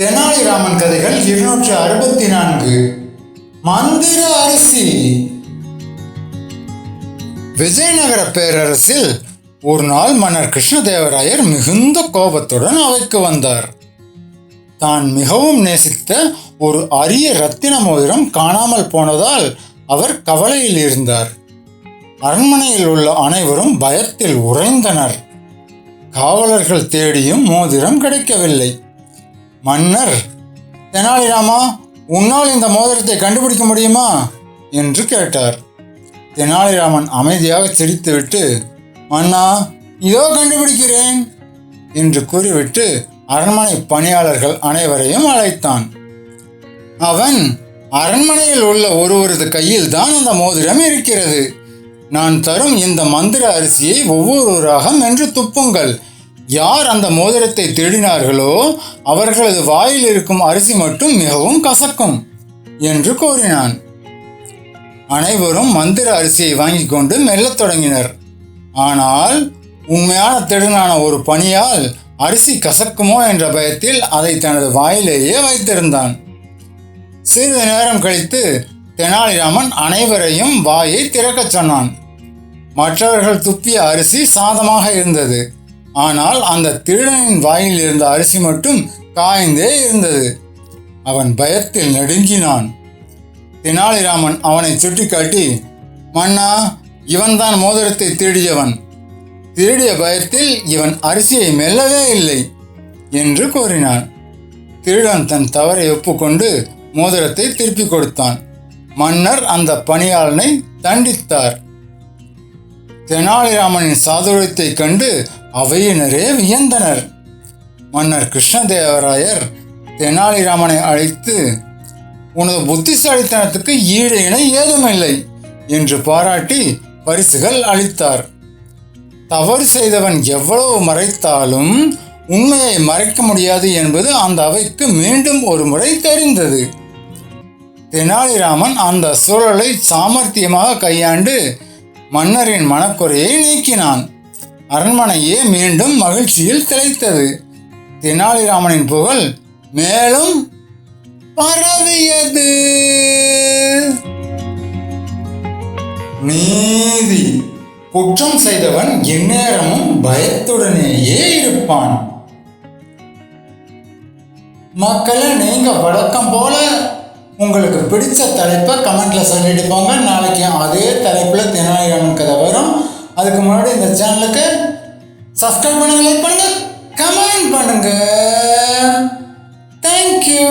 தெனாலிராமன் கதைகள் 264. மந்திர அரிசி. விஜயநகர பேரரசில் ஒரு நாள் மன்னர் கிருஷ்ணதேவராயர் மிகுந்த கோபத்துடன் அவைக்கு வந்தார். தான் மிகவும் நேசித்த ஒரு அரிய ரத்தின மோதிரம் காணாமல் போனதால் அவர் கவலையில் இருந்தார். அரண்மனையில் உள்ள அனைவரும் பயத்தில் உறைந்தனர். காவலர்கள் தேடியும் மோதிரம் கிடைக்கவில்லை. மன்னர், தெனாலிராமா, உன்னால் இந்த மோதிரத்தை கண்டுபிடிக்க முடியுமா என்று கேட்டார். தெனாலிராமன் அமைதியாக சிரித்துவிட்டு, மன்னா, இதோ கண்டுபிடிக்கிறேன் என்று கூறிவிட்டு அரண்மனை பணியாளர்கள் அனைவரையும் அழைத்தான். அவன், அரண்மனையில் உள்ள ஒருவரது கையில் தான் அந்த மோதிரம் இருக்கிறது. நான் தரும் இந்த மந்திர அரிசியை ஒவ்வொருவராக மென்று துப்புங்கள். யார் அந்த மோதிரத்தை தேடினார்களோ அவர்களது வாயில் இருக்கும் அரிசி மட்டும் மிகவும் கசக்கும் என்று கூறினான். அனைவரும் மந்திர அரிசியை வாங்கி கொண்டு மெல்லத் தொடங்கினர். ஆனால் உண்மையான திருடனான ஒரு பணியால் அரிசி கசக்குமோ என்ற பயத்தில் அதை தனது வாயிலேயே வைத்திருந்தான். சிறிது நேரம் கழித்து தெனாலிராமன் அனைவரையும் வாயை திறக்கச் சொன்னான். மற்றவர்கள் துப்பிய அரிசி சாதமாக இருந்தது. ஆனால் அந்த திருடனின் வாயில் இருந்த அரிசி மட்டும் காய்ந்தே இருந்தது. அவன் பயத்தில் நடுங்கினான். தெனாலிராமன் அவனை சுட்டிக்காட்டி, மன்னா, இவன்தான் மோதிரத்தை திருடியவன். திருடிய பயத்தில் இவன் அரிசியை மெல்லவே இல்லை என்று கூறினான். திருடன் தன் தவறை ஒப்புக்கொண்டு மோதிரத்தை திருப்பி கொடுத்தான். மன்னர் அந்த பணியாளனை தண்டித்தார். தெனாலிராமனின் சாதுரியத்தை கண்டு அவையினரே வியந்தனர். மன்னர் கிருஷ்ணதேவராயர் தெனாலிராமனை அழைத்து, உனது புத்திசாலித்தனத்துக்கு ஈடு இணை ஏதுமில்லை என்று பாராட்டி பரிசுகள் அளித்தார். தவறு செய்தவன் எவ்வளவு மறைத்தாலும் உண்மையை மறைக்க முடியாது என்பது அந்த அவைக்கு மீண்டும் ஒரு முறை தெரிந்தது. தெனாலிராமன் அந்த சூழலை சாமர்த்தியமாக கையாண்டு மன்னரின் மனக்குறையை நீக்கினான். அரண்மனையே மீண்டும் மகிழ்ச்சியில் திளைத்தது. தெனாலிராமனின் புகழ் மேலும் பரவியது. நீதி. குற்றம் செய்தவன் எந்நேரமும் பயத்துடனேயே இருப்பான். மக்களே, நீங்க வழக்கம் போல உங்களுக்கு பிடிச்ச தலைப்பை கமெண்ட்ல சொல்லிட்டு போங்க. நாளைக்கு அதே தலைப்பில் தெனாலிராமன் கதை வரும். அதுக்கு முன்னாடி இந்த சேனலுக்கு சப்ஸ்கிரைப் பண்ணுங்க, லைக் பண்ணுங்க, கமெண்ட் பண்ணுங்க. தேங்க்யூ.